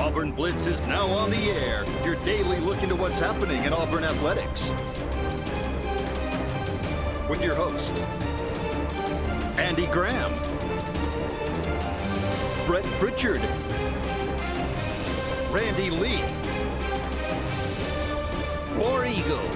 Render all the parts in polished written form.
Auburn Blitz is now on the air, your daily look into what's happening in Auburn athletics. With your host, Andy Graham, Brett Pritchard, Randy Lee, War Eagle.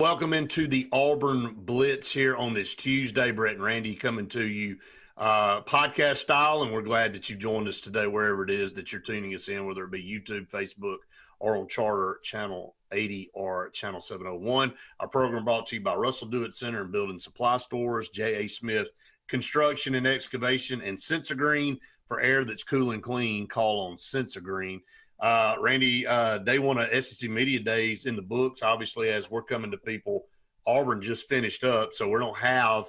Welcome into the Auburn Blitz here on this Tuesday. Brett and Randy coming to you podcast style, and we're glad that you joined us today wherever it is that you're tuning us in, whether it be YouTube, Facebook, or on Charter Channel 80 or Channel 701. Our program brought to you by Russell Do-It Center and Building Supply Stores, J.A. Smith Construction and Excavation, and Sensagreen. For air that's cool and clean, call on Sensagreen. Randy, day one of SEC Media Days in the books. Obviously, as we're coming to people, Auburn just finished up, so we don't have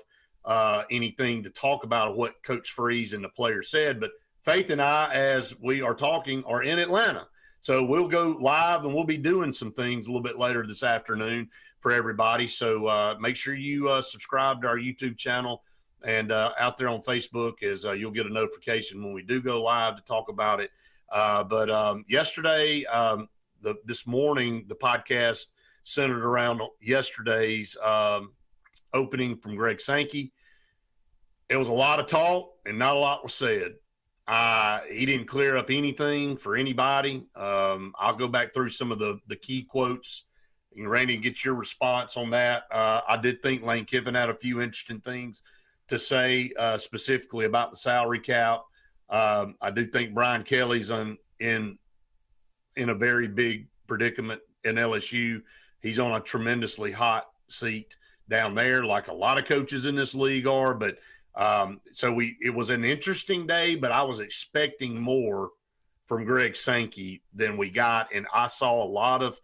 anything to talk about what Coach Freeze and the players said. But Faith and I, as we are talking, are in Atlanta. So we'll go live, and we'll be doing some things a little bit later this afternoon for everybody. So make sure you subscribe to our YouTube channel and out there on Facebook, as you'll get a notification when we do go live to talk about it. But yesterday, this morning, the podcast centered around yesterday's opening from Greg Sankey. It was a lot of talk and not a lot was said. He didn't clear up anything for anybody. I'll go back through some of the key quotes. And Randy, get your response on that. I did think Lane Kiffin had a few interesting things to say, specifically about the salary cap. I do think Brian Kelly's in a very big predicament in LSU. He's on a tremendously hot seat down there, like a lot of coaches in this league are. But it was an interesting day, but I was expecting more from Greg Sankey than we got. And I saw a lot of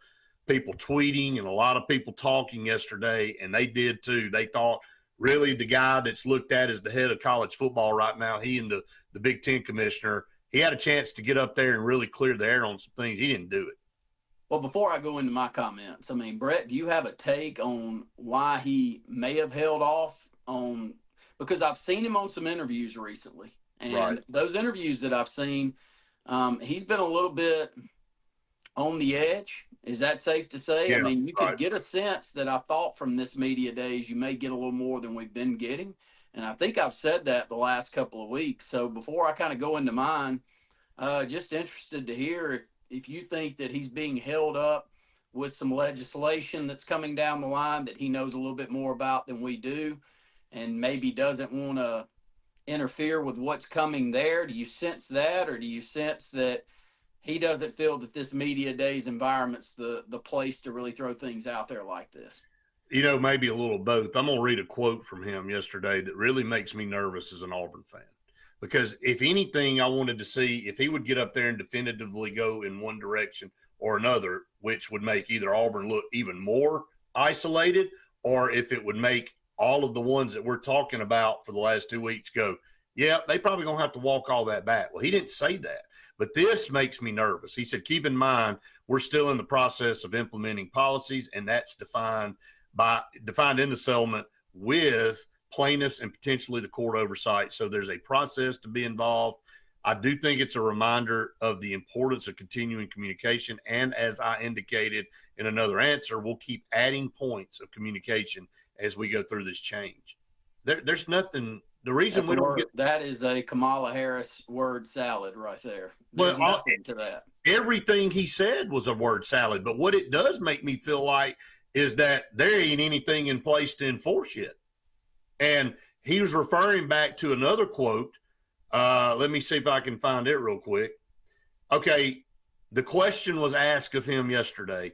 people tweeting and a lot of people talking yesterday, and they did too. They thought, really, the guy that's looked at as the head of college football right now, he and the Big Ten commissioner, he had a chance to get up there and really clear the air on some things. He didn't do it. Well, before I go into my comments, I mean, Brett, do you have a take on why he may have held off on – because I've seen him on some interviews recently. And right. Those interviews that I've seen, he's been a little bit on the edge. Is that safe to say? Yeah, I mean, you could right. get a sense that I thought from this media days you may get a little more than we've been getting. And I think I've said that the last couple of weeks. So before I kind of go into mine, just interested to hear if you think that he's being held up with some legislation that's coming down the line that he knows a little bit more about than we do and maybe doesn't want to interfere with what's coming there. Do you sense that, or do you sense that he doesn't feel that this media days environment's the place to really throw things out there like this? You know, maybe a little both. I'm going to read a quote from him yesterday that really makes me nervous as an Auburn fan. Because if anything, I wanted to see if he would get up there and definitively go in one direction or another, which would make either Auburn look even more isolated, or if it would make all of the ones that we're talking about for the last 2 weeks go, yeah, they probably going to have to walk all that back. Well, he didn't say that. But this makes me nervous. He said, keep in mind, we're still in the process of implementing policies, and that's defined in the settlement with plaintiffs and potentially the court oversight. So there's a process to be involved. I do think it's a reminder of the importance of continuing communication. And as I indicated in another answer, we'll keep adding points of communication as we go through this change. There's nothing. The reason we don't get that is a Kamala Harris word salad right there. There's nothing to that. Everything he said was a word salad, but what it does make me feel like is that there ain't anything in place to enforce yet. And he was referring back to another quote. Let me see if I can find it real quick. Okay, the question was asked of him yesterday.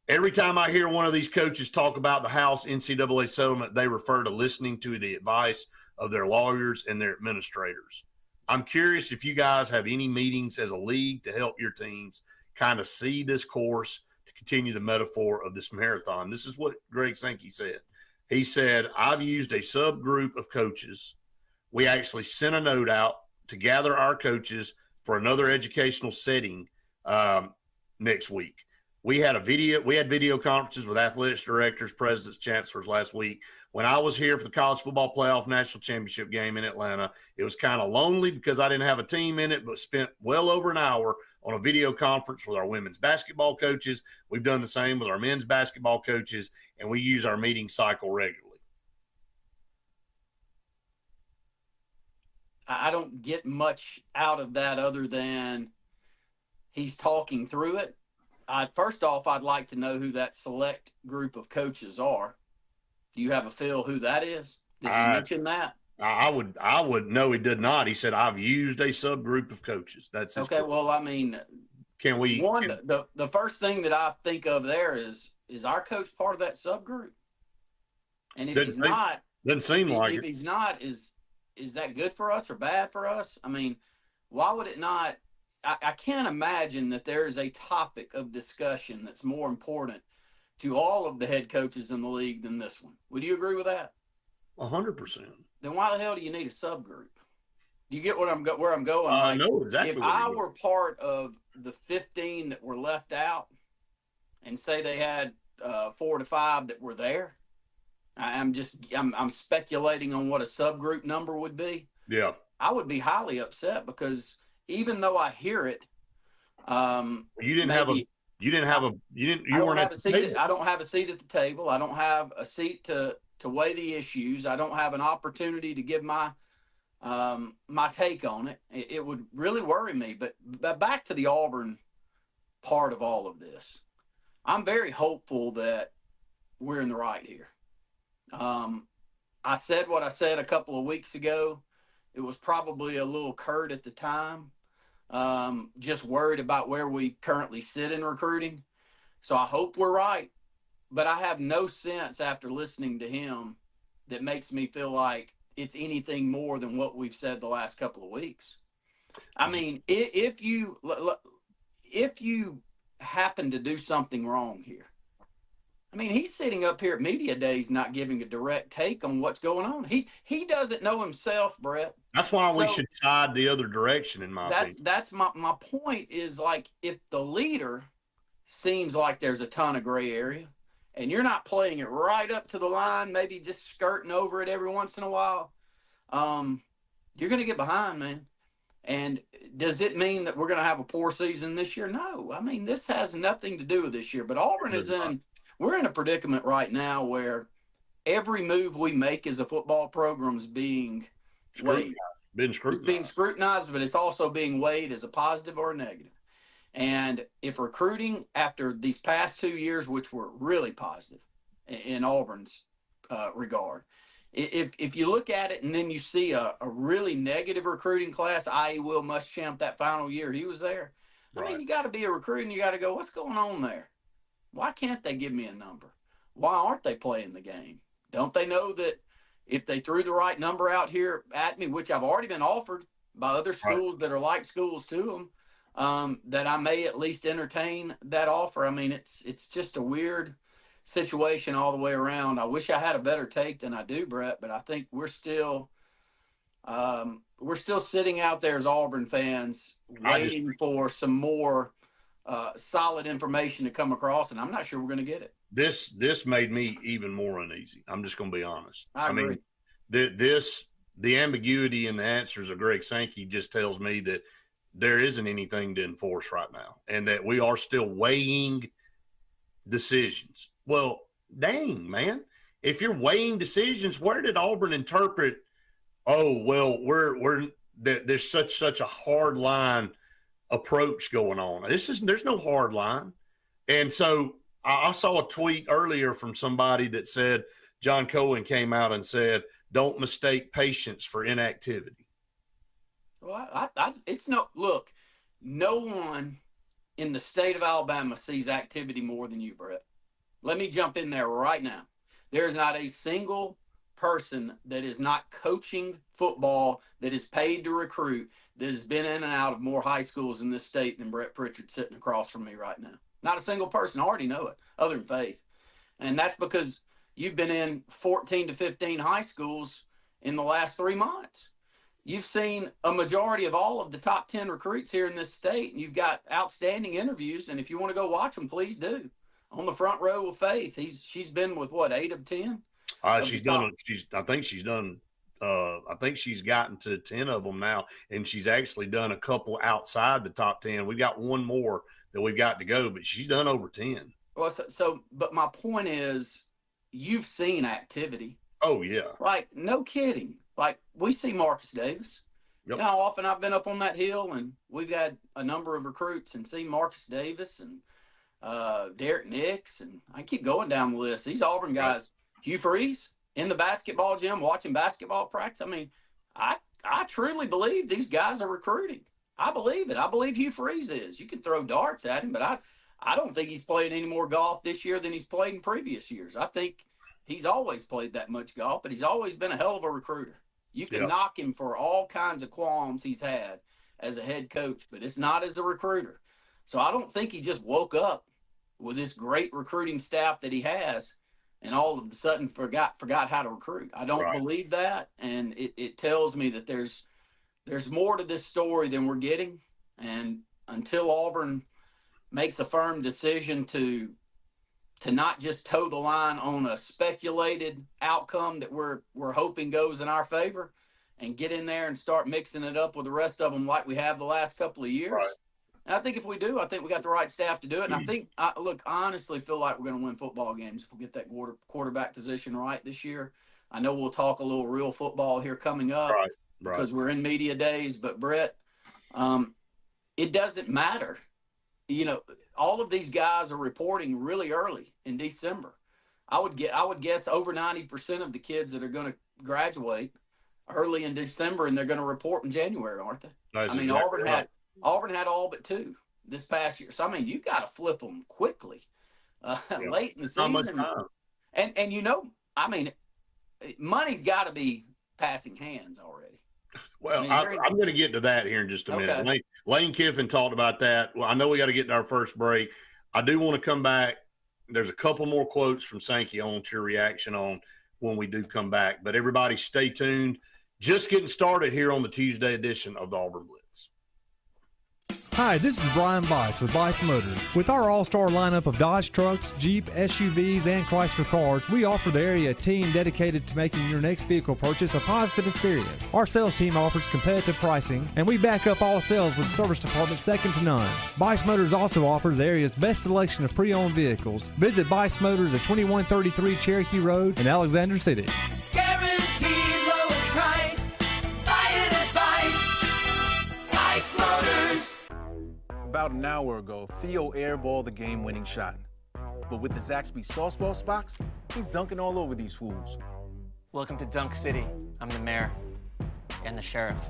Every time I hear one of these coaches talk about the House NCAA settlement, they refer to listening to the advice of their lawyers and their administrators. I'm curious if you guys have any meetings as a league to help your teams kind of see this course to continue the metaphor of this marathon. This is what Greg Sankey said. He said, I've used a subgroup of coaches. We actually sent a note out to gather our coaches for another educational setting next week. We had video conferences with athletics directors, presidents, chancellors last week. when I was here for the college football playoff national championship game in Atlanta, it was kind of lonely because I didn't have a team in it, but spent well over an hour on a video conference with our women's basketball coaches. We've done the same with our men's basketball coaches, and we use our meeting cycle regularly. I don't get much out of that other than he's talking through it. First off, I'd like to know who that select group of coaches are. Do you have a feel who that is? Did he mention that? I would no, he did not. He said, I've used a subgroup of coaches. That's okay. Well, I mean, the first thing that I think of there is our coach part of that subgroup? And if he's not, doesn't seem like if he's not, is that good for us or bad for us? I mean, why would it not? I can't imagine that there is a topic of discussion that's more important to all of the head coaches in the league than this one. Would you agree with that? 100%. Then why the hell do you need a subgroup? Do you get where I'm going? I know exactly. If I were part of the 15 that were left out, and say they had 4 to 5 that were there, I'm speculating on what a subgroup number would be. Yeah, I would be highly upset because even though I hear it, you weren't at the table. I don't have a seat at the table. I don't have a seat to weigh the issues. I don't have an opportunity to give my take on it. It would really worry me. But back to the Auburn part of all of this, I'm very hopeful that we're in the right here. I said what I said a couple of weeks ago. It was probably a little curt at the time. Just worried about where we currently sit in recruiting. So I hope we're right. But I have no sense after listening to him that makes me feel like it's anything more than what we've said the last couple of weeks. I mean, if you happen to do something wrong here, I mean, he's sitting up here at media days not giving a direct take on what's going on. He doesn't know himself, Brett. That's why we should side the other direction, in my opinion. That's my point is, like, if the leader seems like there's a ton of gray area and you're not playing it right up to the line, maybe just skirting over it every once in a while, you're going to get behind, man. And does it mean that we're going to have a poor season this year? No. I mean, this has nothing to do with this year. But Auburn we're in a predicament right now where every move we make as a football program is being weighed. It's being scrutinized, but it's also being weighed as a positive or a negative. And if recruiting after these past 2 years, which were really positive in Auburn's regard, if you look at it and then you see a really negative recruiting class, i.e. Will Muschamp, that final year he was there, I mean, you got to be a recruit and you got to go, what's going on there? Why can't they give me a number? Why aren't they playing the game? Don't they know that if they threw the right number out here at me, which I've already been offered by other schools that are like schools to them, that I may at least entertain that offer? I mean, it's just a weird situation all the way around. I wish I had a better take than I do, Brett, but I think we're still sitting out there as Auburn fans waiting for some more solid information to come across, and I'm not sure we're going to get it. This made me even more uneasy. I'm just going to be honest. I agree. Mean, the ambiguity in the answers of Greg Sankey just tells me that there isn't anything to enforce right now, and that we are still weighing decisions. Well, dang, man, if you're weighing decisions, where did Auburn interpret? Oh, well, there's such a hard line approach going on. There's no hard line. And so I saw a tweet earlier from somebody that said John Cohen came out and said, don't mistake patience for inactivity. Well, no one in the state of Alabama sees activity more than you, Brett. Let me jump in there right now. There is not a single person that is not coaching football, that is paid to recruit, that has been in and out of more high schools in this state than Brett Pritchard sitting across from me right now. Not a single person. I already know it, other than Faith. And that's because you've been in 14 to 15 high schools in the last 3 months. You've seen a majority of all of the top 10 recruits here in this state, and you've got outstanding interviews. And if you want to go watch them, please do. On the front row with Faith, she's been with, 8 of 10? She's done. I think she's done. I think she's gotten to 10 of them now, and she's actually done a couple outside the top 10. We've got one more that we've got to go, but she's done over 10. Well, but my point is, you've seen activity. Oh yeah. Like, no kidding. Like, we see Marcus Davis. Yep. You know how often I've been up on that hill, and we've had a number of recruits and see Marcus Davis and Derek Nix, and I keep going down the list. These Auburn guys, right. Hugh Freeze in the basketball gym watching basketball practice. I mean, I truly believe these guys are recruiting. I believe it. I believe Hugh Freeze is. You can throw darts at him, but I don't think he's played any more golf this year than he's played in previous years. I think he's always played that much golf, but he's always been a hell of a recruiter. You can knock him for all kinds of qualms he's had as a head coach, but it's not as a recruiter. So I don't think he just woke up with this great recruiting staff that he has and all of a sudden forgot how to recruit. I don't believe that, and it tells me that there's more to this story than we're getting. And until Auburn makes a firm decision to not just toe the line on a speculated outcome that we're hoping goes in our favor, and get in there and start mixing it up with the rest of them like we have the last couple of years. Right. And I think if we do, I think we got the right staff to do it. And I think, I honestly feel like we're going to win football games if we get that quarterback position right this year. I know we'll talk a little real football here coming up because we're in media days. But, Brett, it doesn't matter. You know, all of these guys are reporting really early in December. I would guess over 90% of the kids that are going to graduate early in December, and they're going to report in January, aren't they? That's I mean, exactly Auburn had all but 2 this past year. So, I mean, you got to flip them quickly late in the season. Not much time. And you know, I mean, money's got to be passing hands already. Well, I'm going to get to that here in just a minute. Lane Kiffin talked about that. Well, I know we got to get to our first break. I do want to come back. There's a couple more quotes from Sankey. I want your reaction on when we do come back. But everybody stay tuned. Just getting started here on the Tuesday edition of the Auburn Blitz. Hi, this is Brian Bice with Bice Motors. With our all-star lineup of Dodge trucks, Jeep, SUVs, and Chrysler cars, we offer the area a team dedicated to making your next vehicle purchase a positive experience. Our sales team offers competitive pricing, and we back up all sales with a service department second to none. Bice Motors also offers the area's best selection of pre-owned vehicles. Visit Bice Motors at 2133 Cherokee Road in Alexander City. Guaranteed lowest price. Buy it at Bice Motors. About an hour ago, Theo airballed the game-winning shot. But with the Zaxby's sauce boss box, he's dunking all over these fools. Welcome to Dunk City. I'm the mayor and the sheriff.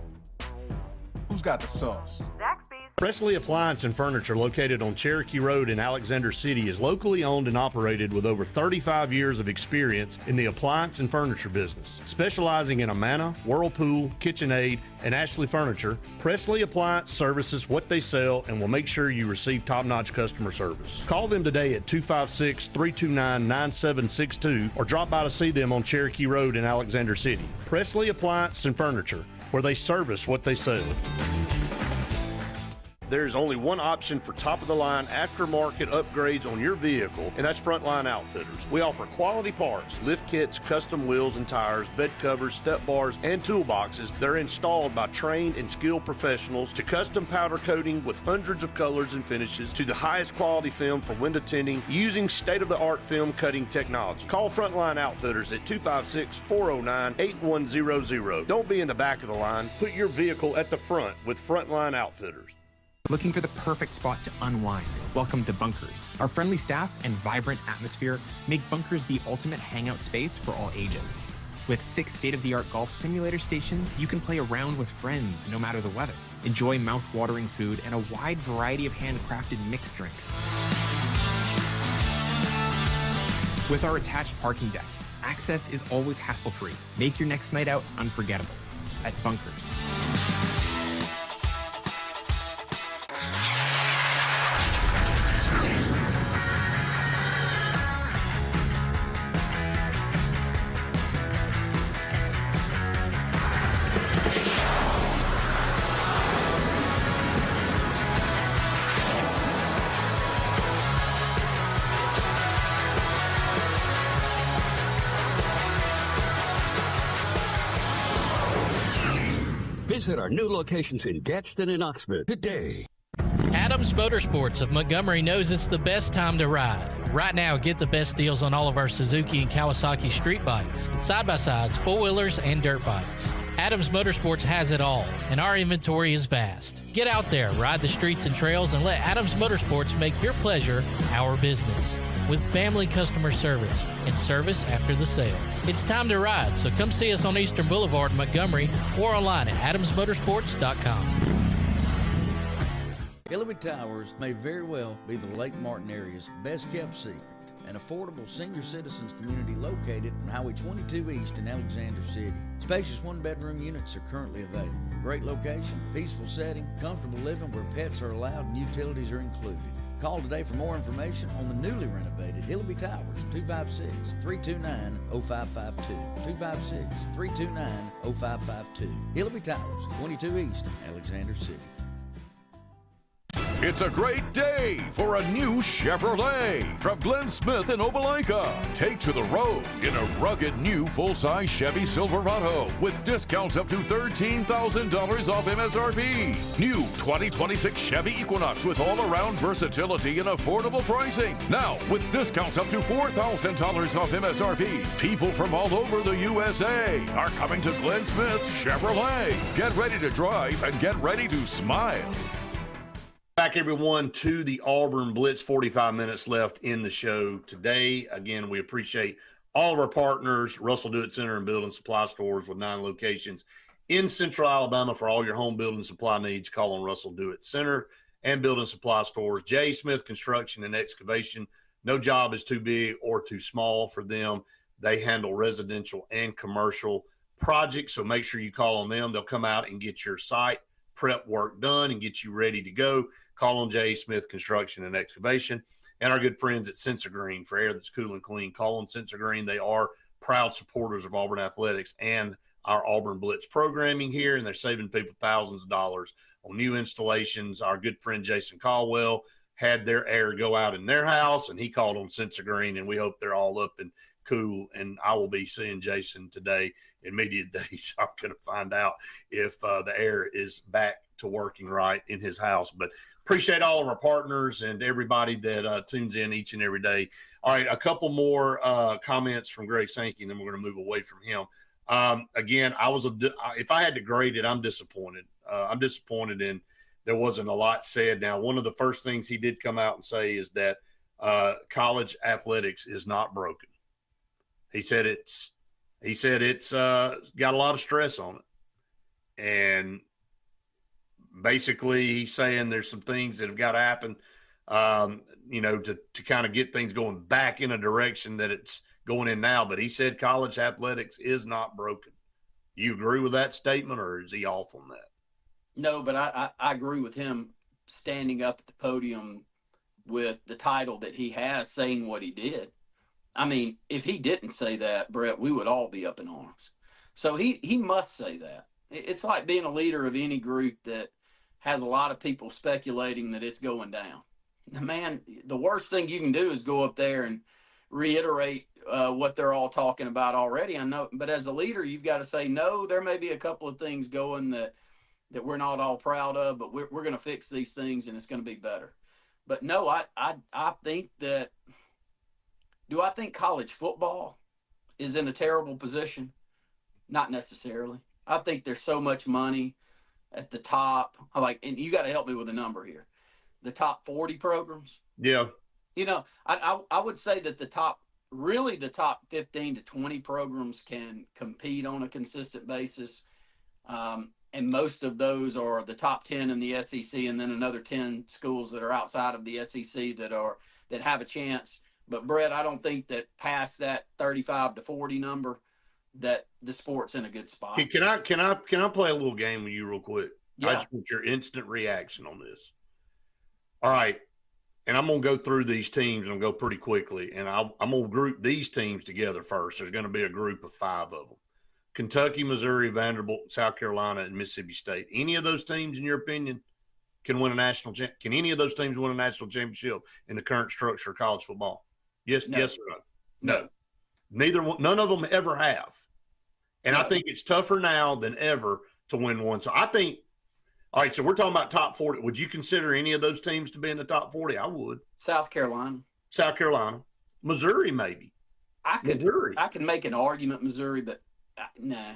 Who's got the sauce? Zaxby's. Presley Appliance and Furniture, located on Cherokee Road in Alexander City, is locally owned and operated with over 35 years of experience in the appliance and furniture business. Specializing in Amana, Whirlpool, KitchenAid, and Ashley Furniture, Presley Appliance services what they sell and will make sure you receive top-notch customer service. Call them today at 256-329-9762 or drop by to see them on Cherokee Road in Alexander City. Presley Appliance and Furniture, where they service what they sell. There's only one option for top-of-the-line aftermarket upgrades on your vehicle, and that's Frontline Outfitters. We offer quality parts, lift kits, custom wheels and tires, bed covers, step bars, and toolboxes that are installed by trained and skilled professionals, to custom powder coating with hundreds of colors and finishes, to the highest quality film for window tinting using state-of-the-art film cutting technology. Call Frontline Outfitters at 256-409-8100. Don't be in the back of the line. Put your vehicle at the front with Frontline Outfitters. Looking for the perfect spot to unwind? Welcome to Bunkers. Our friendly staff and vibrant atmosphere make Bunkers the ultimate hangout space for all ages. With 6 state-of-the-art golf simulator stations, you can play around with friends no matter the weather. Enjoy mouth-watering food and a wide variety of handcrafted mixed drinks. With our attached parking deck, access is always hassle-free. Make your next night out unforgettable at Bunkers. Visit our new locations in Gadsden and Oxford today. Adams Motorsports of Montgomery knows it's the best time to ride. Right now, get the best deals on all of our Suzuki and Kawasaki street bikes, side-by-sides, four-wheelers, and dirt bikes. Adams Motorsports has it all, and our inventory is vast. Get out there, ride the streets and trails, and let Adams Motorsports make your pleasure our business. With family customer service and service after the sale. It's time to ride, so come see us on Eastern Boulevard in Montgomery or online at adamsmotorsports.com. Hillary Towers may very well be the Lake Martin area's best-kept secret. An affordable senior citizens community located on Highway 22 East in Alexander City. Spacious one-bedroom units are currently available. Great location, peaceful setting, comfortable living where pets are allowed and utilities are included. Call today for more information on the newly renovated Hillary Towers, 256-329-0552. 256-329-0552. Hillary Towers, 22 East, Alexander City. It's a great day for a new Chevrolet from Glenn Smith in Opelika. Take to the road in a rugged new full-size Chevy Silverado with discounts up to $13,000 off MSRP. New 2026 Chevy Equinox with all-around versatility and affordable pricing. Now with discounts up to $4,000 off MSRP. People from all over the USA are coming to Glenn Smith Chevrolet. Get ready to drive and get ready to smile. Back, everyone, to the Auburn Blitz. 45 minutes left in the show today. Again, we appreciate all of our partners, Russell Do It Center and Building Supply Stores with 9 locations in Central Alabama. For all your home building supply needs, call on Russell Do It Center and Building Supply Stores. J. Smith Construction and Excavation. No job is too big or too small for them. They handle residential and commercial projects, so make sure you call on them. They'll come out and get your site prep work done and get you ready to go. Call on J. Smith Construction and Excavation. And our good friends at Sensor Green for air that's cool and clean. Call on Sensor Green. They are proud supporters of Auburn Athletics and our Auburn Blitz programming here, and they're saving people thousands of dollars on new installations. Our good friend Jason Caldwell had their air go out in their house, and he called on Sensor Green, and we hope they're all up and cool. And I will be seeing Jason today in media days. I'm going to find out if the air is back to working right in his house. But appreciate all of our partners and everybody that tunes in each and every day. All right, a couple more comments from Greg Sankey, and then we're going to move away from him. Again, if I had to grade it, I'm disappointed. I'm disappointed in there wasn't a lot said. Now, one of the first things he did come out and say is that college athletics is not broken. He said it's got a lot of stress on it. And basically he's saying there's some things that have got to happen, to kind of get things going back in a direction that it's going in now. But he said college athletics is not broken. You agree with that statement, or is he off on that? No, but I agree with him standing up at the podium with the title that he has, saying what he did. I mean, if he didn't say that, Brett, we would all be up in arms. So he must say that. It's like being a leader of any group that has a lot of people speculating that it's going down. Now, man, the worst thing you can do is go up there and reiterate what they're all talking about already. I know, but as a leader, you've got to say, no, there may be a couple of things going that we're not all proud of, but we're going to fix these things and it's going to be better. But no, I think that, do I think college football is in a terrible position? Not necessarily. I think there's so much money at the top. And you got to help me with a number here. The top 40 programs. Yeah. I would say that the top 15 to 20 programs can compete on a consistent basis. And most of those are the top 10 in the SEC, and then another 10 schools that are outside of the SEC that have a chance. But Brett, I don't think that past that 35 to 40 number that the sport's in a good spot. Can I play a little game with you real quick? Yeah. I just want your instant reaction on this. All right. And I'm going to go through these teams and I'll go pretty quickly. And I'm going to group these teams together first. There's going to be a group of 5 of them. Kentucky, Missouri, Vanderbilt, South Carolina, and Mississippi State. Any of those teams, in your opinion, can win a national championship? Can any of those teams win a national championship in the current structure of college football? Yes, No. Yes or no? No. None of them ever have. And I think it's tougher now than ever to win one. So I think, all right, so we're talking about top 40. Would you consider any of those teams to be in the top 40? I would. South Carolina. Missouri, maybe. I could make an argument Missouri, but nah.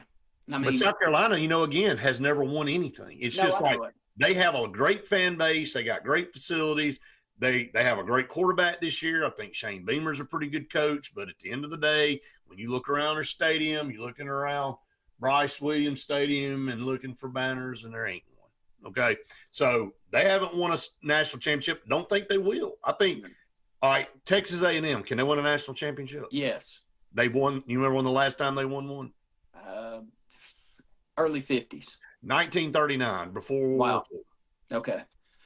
I mean, but South Carolina, again, has never won anything. It's just like they have a great fan base. They got great facilities. They have a great quarterback this year. I think Shane Beamer's a pretty good coach. But at the end of the day, when you look around their stadium, you're looking around Bryce Williams Stadium and looking for banners, and there ain't one. Okay? So they haven't won a national championship. Don't think they will. I think, all right, Texas A&M, can they win a national championship? Yes. They've won. You remember when the last time they won one? Early 50s. 1939, before World War II. Okay.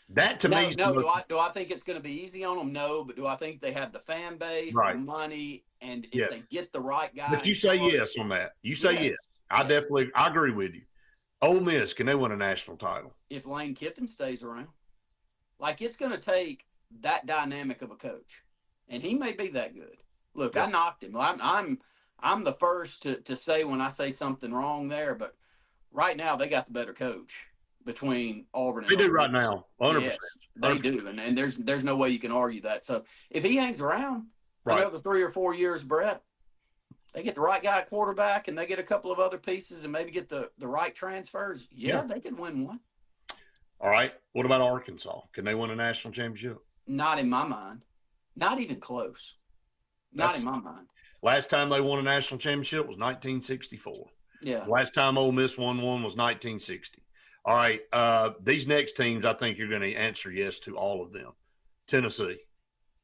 That to me is do I think it's going to be easy on them? No, but do I think they have the fan base, the money, and if they get the right guy? But you say yes on that. You say yes. I agree with you. Ole Miss, can they win a national title? If Lane Kiffin stays around. Like, it's going to take that dynamic of a coach, and he may be that good. Look, I knocked him. I'm the first to say when I say something wrong there, but right now they got the better coach between Auburn and They do Ole right Miss. now, 100%. Yes, they do, and there's no way you can argue that. So if he hangs around another 3 or 4 years, Brett, they get the right guy at quarterback, and they get a couple of other pieces and maybe get the right transfers, they can win one. All right. What about Arkansas? Can they win a national championship? Not in my mind. Not even close. Not in my mind. Last time they won a national championship was 1964. Yeah. Last time Ole Miss won one was 1960. All right. These next teams, I think you're going to answer yes to all of them. Tennessee.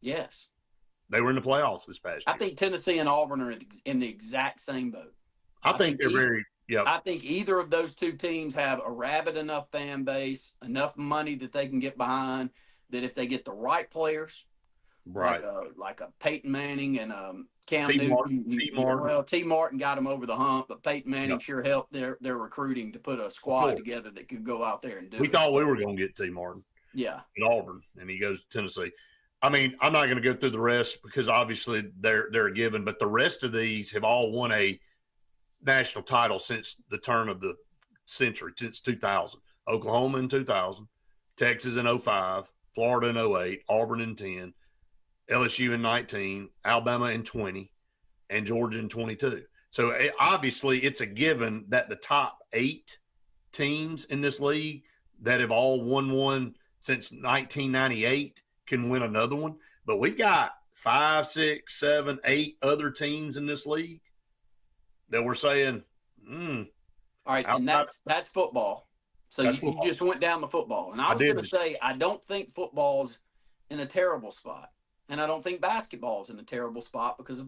Yes. They were in the playoffs this past year. I think Tennessee and Auburn are in the exact same boat. I think they're very I think either of those two teams have a rabid enough fan base, enough money that they can get behind, that if they get the right players, like a Peyton Manning and Cam Newton. T. Martin got them over the hump, but Peyton Manning sure helped their recruiting to put a squad together that could go out there and do it. We thought we were going to get T. Martin. Yeah. At Auburn, and he goes to Tennessee. I mean, I'm not going to go through the rest because obviously they're a given, but the rest of these have all won a national title since the turn of the century, since 2000. Oklahoma in 2000, Texas in 05, Florida in 08, Auburn in 10, LSU in 19, Alabama in 20, and Georgia in 22. So obviously it's a given that the top 8 teams in this league that have all won one since 1998 can win another one. But we've got 5, 6, 7, 8 other teams in this league that we're saying, all right, and that's football. So you just went down the football. And I was going to say, I don't think football's in a terrible spot. And I don't think basketball's in a terrible spot because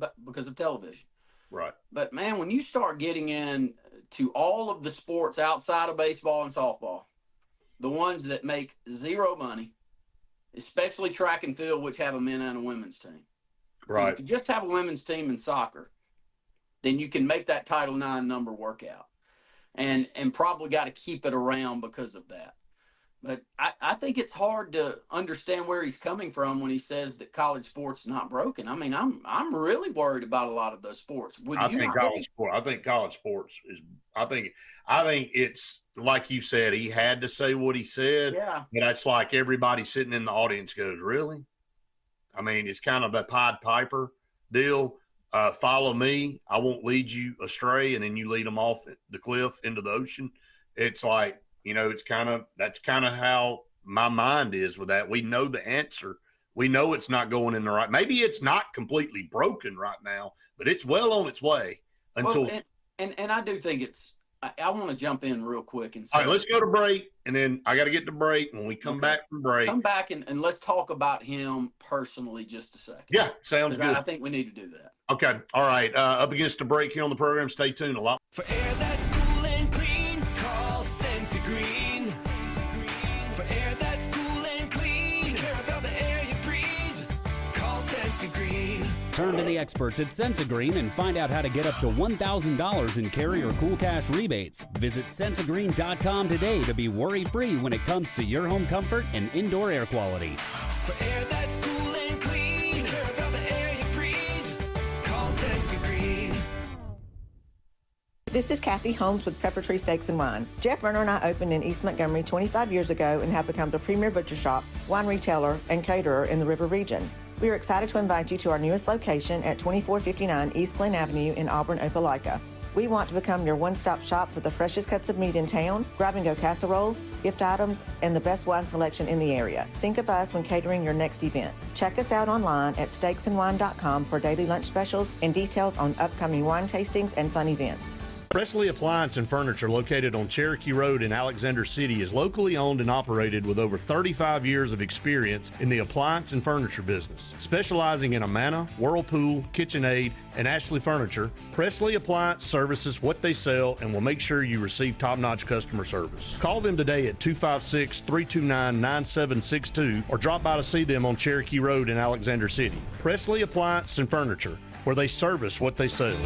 of television. Right. But, man, when you start getting in to all of the sports outside of baseball and softball, the ones that make zero money, especially track and field, which have a men and a women's team. Right. If you just have a women's team in soccer, then you can make that Title IX number work out. And probably got to keep it around because of that. But I think it's hard to understand where he's coming from when he says that college sports is not broken. I mean, I'm really worried about a lot of those sports. I think college sports is. I think it's like you said. He had to say what he said. Yeah. But it's like everybody sitting in the audience goes, "Really?" I mean, it's kind of the Pied Piper deal. Follow me, I won't lead you astray, and then you lead them off the cliff into the ocean. It's like, that's kind of how my mind is with that. We know the answer. We know it's not going in the right. Maybe it's not completely broken right now, but it's well on its way until. Well, and I do think it's. I want to jump in real quick and say, all right, let's go to break, and then I got to get to break. When we come back from break, come back and let's talk about him personally just a second. Yeah, sounds good. I think we need to do that. Okay, all right. Up against the break here on the program. Stay tuned. A lot. For air that's cool and clean, call Sensi Green. For air that's cool and clean, you care about the air you breathe, call Sensi Green. Turn to the experts at Sensigreen and find out how to get up to $1,000 in carrier cool cash rebates. Visit sensigreen.com today to be worry-free when it comes to your home comfort and indoor air quality. For air that's cool and clean, you care about the air you breathe, call Sensi Green. This is Kathy Holmes with Pepper Tree Steaks and Wine. Jeff Runner and I opened in East Montgomery 25 years ago and have become the premier butcher shop, wine retailer, and caterer in the River region. We are excited to invite you to our newest location at 2459 East Glen Avenue in Auburn, Opelika. We want to become your one-stop shop for the freshest cuts of meat in town, grab-and-go casseroles, gift items, and the best wine selection in the area. Think of us when catering your next event. Check us out online at steaksandwine.com for daily lunch specials and details on upcoming wine tastings and fun events. Presley Appliance and Furniture, located on Cherokee Road in Alexander City, is locally owned and operated with over 35 years of experience in the appliance and furniture business. Specializing in Amana, Whirlpool, KitchenAid, and Ashley Furniture, Presley Appliance services what they sell and will make sure you receive top-notch customer service. Call them today at 256-329-9762 or drop by to see them on Cherokee Road in Alexander City. Presley Appliance and Furniture, where they service what they sell.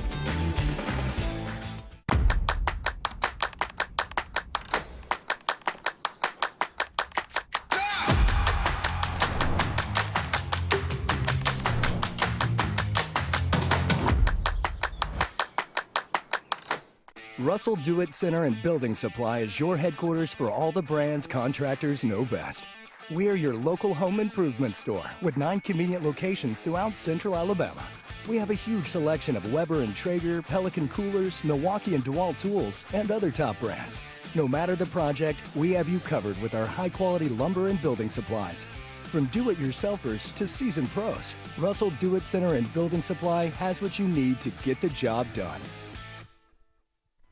Russell Do-It Center and Building Supply is your headquarters for all the brands contractors know best. We are your local home improvement store with 9 convenient locations throughout central Alabama. We have a huge selection of Weber and Traeger, Pelican coolers, Milwaukee and DeWalt tools, and other top brands. No matter the project, we have you covered with our high-quality lumber and building supplies. From do-it-yourselfers to seasoned pros, Russell Do-It Center and Building Supply has what you need to get the job done.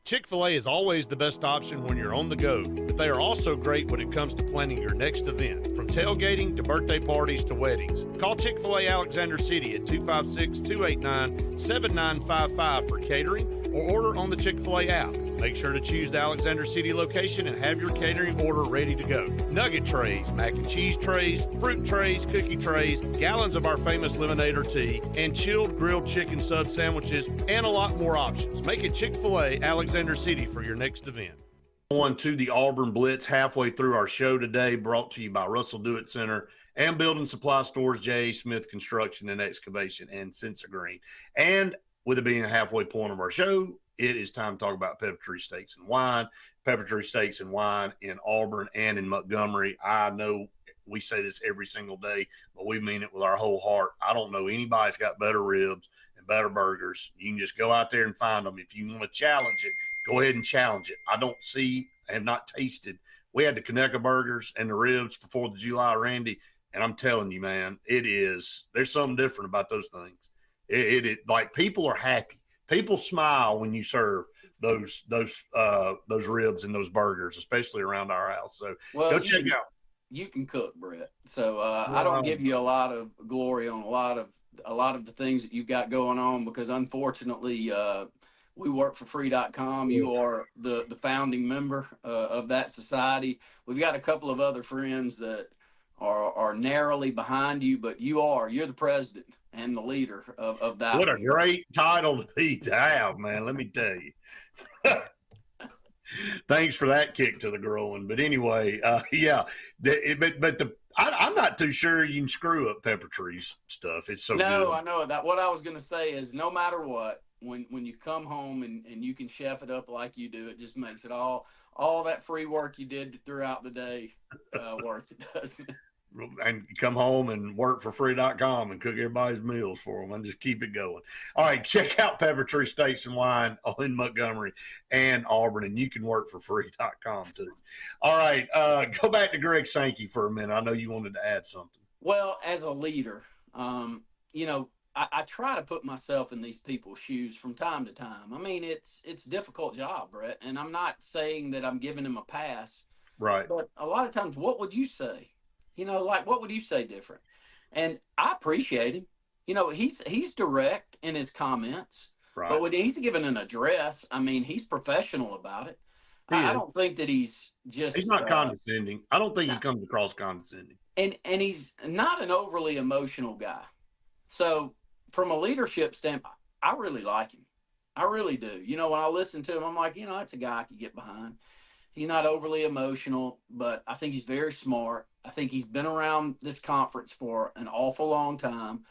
Chick-fil-A is always the best option when you're on the go, but they are also great when it comes to planning your next event, from tailgating to birthday parties to weddings. Call Chick-fil-A Alexander City at 256-289-7955 for catering or order on the Chick-fil-A app. Make sure to choose the Alexander City location and have your catering order ready to go. Nugget trays, mac and cheese trays, fruit trays, cookie trays, gallons of our famous lemonade or tea, and chilled grilled chicken sub sandwiches, and a lot more options. Make it Chick-fil-A Alexander City for your next event. On to the Auburn Blitz halfway through our show today, brought to you by Russell Do-It Center and Building Supply Stores, J.A. Smith Construction and Excavation, and Sensa Green. And with it being a halfway point of our show, it is time to talk about Pepper Tree Steaks and Wine. Pepper Tree Steaks and Wine in Auburn and in Montgomery. I know we say this every single day, but we mean it with our whole heart. I don't know anybody's got better ribs and better burgers. You can just go out there and find them. If you want to challenge it, go ahead and challenge it. I don't see, I have not tasted. We had the Conecuh burgers and the ribs for 4th of July, Randy, and I'm telling you, man, there's something different about those things. It like people are happy. People smile when you serve those ribs and those burgers, especially around our house. So go check it out. You can cook, Brett. So I don't give you a lot of glory on a lot of the things that you've got going on because unfortunately we work for free.com. You are the founding member of that society. We've got a couple of other friends that are narrowly behind you, but you're the president and the leader of that. What a great title to have, man. Let me tell you. Thanks for that kick to the groin. But anyway, yeah. I'm not too sure you can screw up Pepper Tree's stuff. It's so good. No, I know that. What I was going to say is no matter what, when you come home and you can chef it up like you do, it just makes it all that free work you did throughout the day worth it, doesn't it? And come home and work for free.com and cook everybody's meals for them and just keep it going. All right, check out Pepper Tree Steaks and Wine in Montgomery and Auburn, and you can work for free.com too. All right, go back to Greg Sankey for a minute. I know you wanted to add something. Well, as a leader, I try to put myself in these people's shoes from time to time. I mean, it's a difficult job, Brett, and I'm not saying that I'm giving him a pass. Right. But a lot of times, what would you say? What would you say different? And I appreciate him. He's direct in his comments. Right. But when he's given an address, I mean, he's professional about it. I don't think that he's not condescending. I don't think he comes across condescending. And he's not an overly emotional guy. So from a leadership standpoint, I really like him. I really do. When I listen to him, I'm like, that's a guy I could get behind. He's not overly emotional, but I think he's very smart. I think he's been around this conference for an awful long time.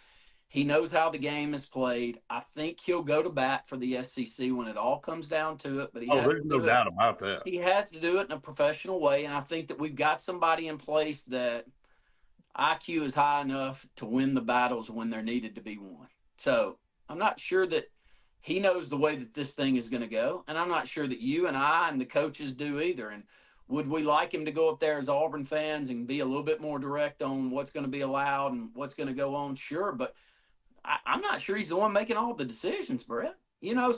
He knows how the game is played. I think he'll go to bat for the SEC when it all comes down to it. But there's no doubt about that. He has to do it in a professional way, and I think that we've got somebody in place that IQ is high enough to win the battles when they're needed to be won. So I'm not sure that he knows the way that this thing is going to go, and I'm not sure that you and I and the coaches do either. And would we like him to go up there as Auburn fans and be a little bit more direct on what's going to be allowed and what's going to go on? Sure, but I'm not sure he's the one making all the decisions, Brett.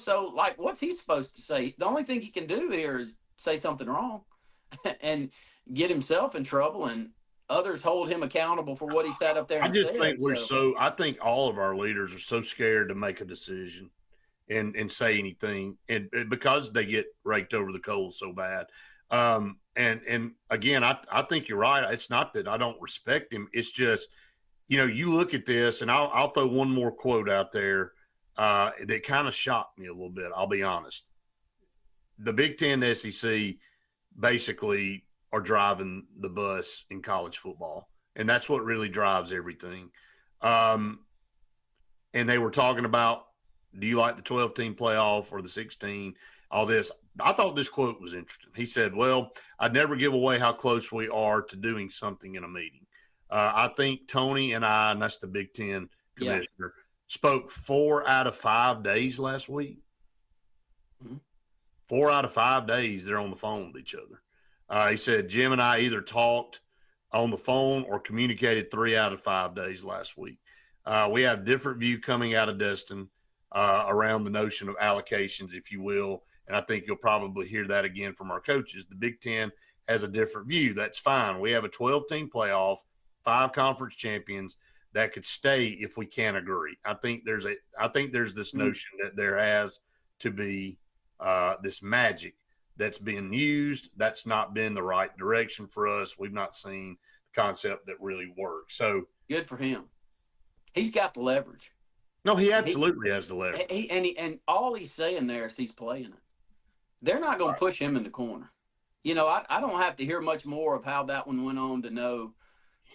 So, like, what's he supposed to say? The only thing he can do here is say something wrong and get himself in trouble, and others hold him accountable for what he sat up there and said. I think all of our leaders are so scared to make a decision and say anything, and because they get raked over the coals so bad. And again, I think you're right. It's not that I don't respect him. It's just, you look at this, and I'll throw one more quote out there that kind of shocked me a little bit. I'll be honest. The Big Ten, the SEC, basically are driving the bus in college football, and that's what really drives everything. And they were talking about, do you like the 12-team playoff or the 16? All this. I thought this quote was interesting. He said, well, I'd never give away how close we are to doing something in a meeting. I think Tony and I, and that's the Big Ten commissioner, spoke 4 out of 5 days last week. Mm-hmm. 4 out of 5 days they're on the phone with each other. He said Jim and I either talked on the phone or communicated 3 out of 5 days last week. We have a different view coming out of Destin around the notion of allocations, if you will, and I think you'll probably hear that again from our coaches. The Big Ten has a different view. That's fine. We have a 12-team playoff, 5 conference champions that could stay if we can't agree. I think there's this notion that there has to be this magic that's been used. That's not been the right direction for us. We've not seen the concept that really works. So good for him. He's got the leverage. No, he absolutely has the leverage. And all he's saying there is he's playing it. They're not going to push him in the corner. I don't have to hear much more of how that one went on to know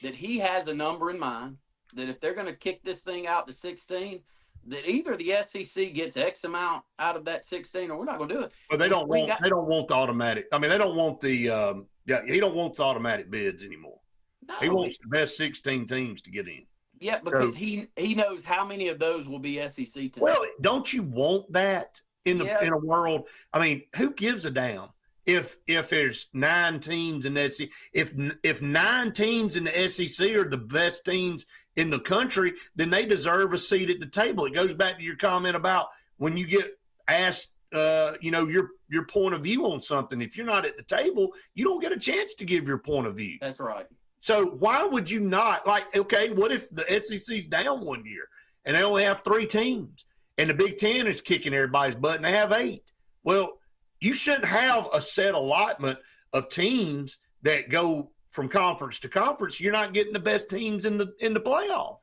that he has a number in mind, that if they're going to kick this thing out to 16, that either the SEC gets X amount out of that 16 or we're not going to do it. But they don't want the automatic. I mean, they don't want the he don't want the automatic bids anymore. No, he wants the best 16 teams to get in. Yeah, because he knows how many of those will be SEC teams. Well, don't you want that in a world? I mean, who gives a damn if there's 9 teams in the SEC? If 9 teams in the SEC are the best teams in the country, then they deserve a seat at the table. It goes back to your comment about when you get asked, your point of view on something. If you're not at the table, you don't get a chance to give your point of view. That's right. So why would you not, okay, what if the SEC's down one year and they only have 3 teams and the Big Ten is kicking everybody's butt and they have 8? Well, you shouldn't have a set allotment of teams that go from conference to conference. You're not getting the best teams in the playoff.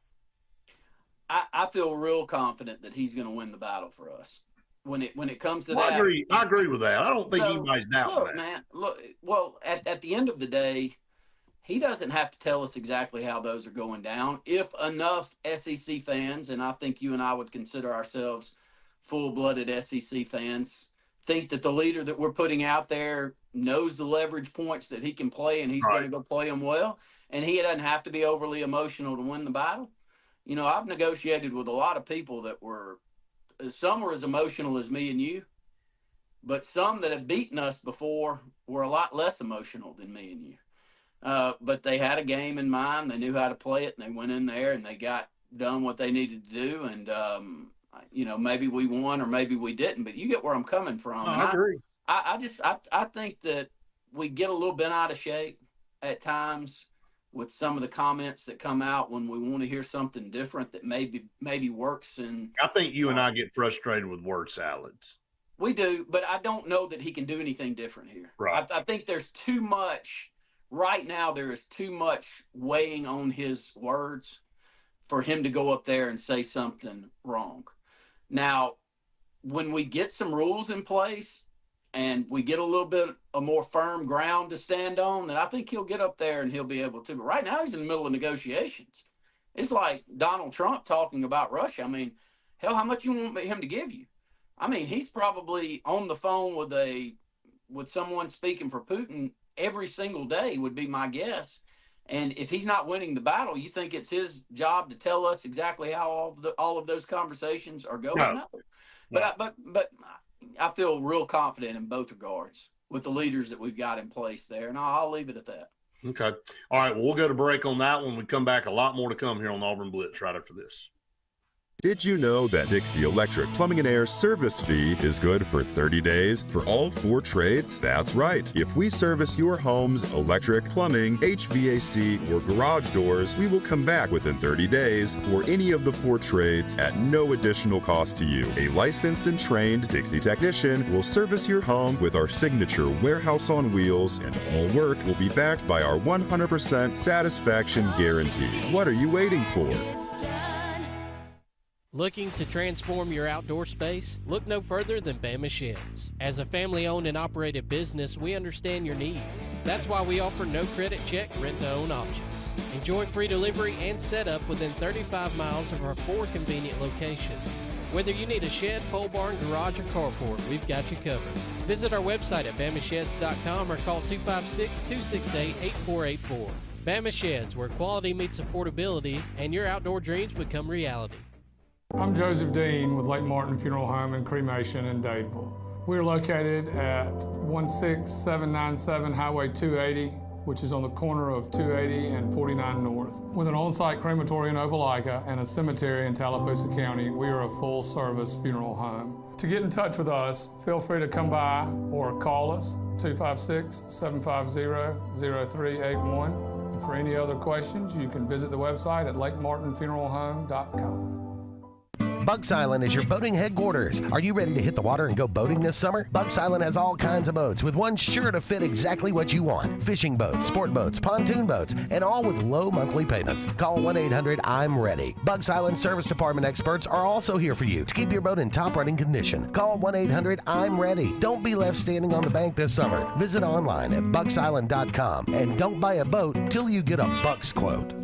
I feel real confident that he's going to win the battle for us when it comes to that. I agree with that. I don't think anybody's doubting that. Man, well, at the end of the day, he doesn't have to tell us exactly how those are going down. If enough SEC fans, and I think you and I would consider ourselves full-blooded SEC fans, think that the leader that we're putting out there knows the leverage points that he can play and he's going to go play them well, and he doesn't have to be overly emotional to win the battle. I've negotiated with a lot of people that some were as emotional as me and you, but some that have beaten us before were a lot less emotional than me and you. But they had a game in mind. They knew how to play it, and they went in there and they got done what they needed to do. And, maybe we won or maybe we didn't, but you get where I'm coming from. No, I agree. I think that we get a little bit out of shape at times with some of the comments that come out when we want to hear something different that maybe works. And I think you and I get frustrated with word salads. We do, but I don't know that he can do anything different here. Right. I think there's too much. Right now, there is too much weighing on his words for him to go up there and say something wrong. Now, when we get some rules in place and we get a little bit of more firm ground to stand on, then I think he'll get up there and he'll be able to. But right now, he's in the middle of negotiations. It's like Donald Trump talking about Russia. I mean, hell, how much you want him to give you? I mean, he's probably on the phone with someone speaking for Putin every single day would be my guess. And if he's not winning the battle, you think it's his job to tell us exactly how all of those conversations are going? No. But I feel real confident in both regards with the leaders that we've got in place there, and I'll leave it at that. Okay. All right. Well, we'll go to break on that when we come back. A lot more to come here on Auburn Blitz right after this. Did you know that Dixie Electric Plumbing and Air service fee is good for 30 days for all 4 trades? That's right. If we service your home's electric, plumbing, HVAC, or garage doors, we will come back within 30 days for any of the 4 trades at no additional cost to you. A licensed and trained Dixie technician will service your home with our signature warehouse on wheels, and all work will be backed by our 100% satisfaction guarantee. What are you waiting for? Looking to transform your outdoor space? Look no further than Bama Sheds. As a family-owned and operated business, we understand your needs. That's why we offer no credit check, rent-to-own options. Enjoy free delivery and setup within 35 miles of our 4 convenient locations. Whether you need a shed, pole barn, garage, or carport, we've got you covered. Visit our website at BamaSheds.com or call 256-268-8484. Bama Sheds, where quality meets affordability and your outdoor dreams become reality. I'm Joseph Dean with Lake Martin Funeral Home and Cremation in Dadeville. We're located at 16797 Highway 280, which is on the corner of 280 and 49 North. With an on-site crematory in Opelika and a cemetery in Tallapoosa County, we are a full-service funeral home. To get in touch with us, feel free to come by or call us, 256-750-0381. And for any other questions, you can visit the website at lakemartinfuneralhome.com. Bugs Island is your boating headquarters. Are you ready to hit the water and go boating this summer? Bugs Island has all kinds of boats, with one sure to fit exactly what you want. Fishing boats, sport boats, pontoon boats, and all with low monthly payments. Call 1-800-I'm-READY. Bugs Island Service Department experts are also here for you to keep your boat in top running condition. Call 1-800-I'm-READY. Don't be left standing on the bank this summer. Visit online at bugsisland.com and don't buy a boat till you get a Bugs quote.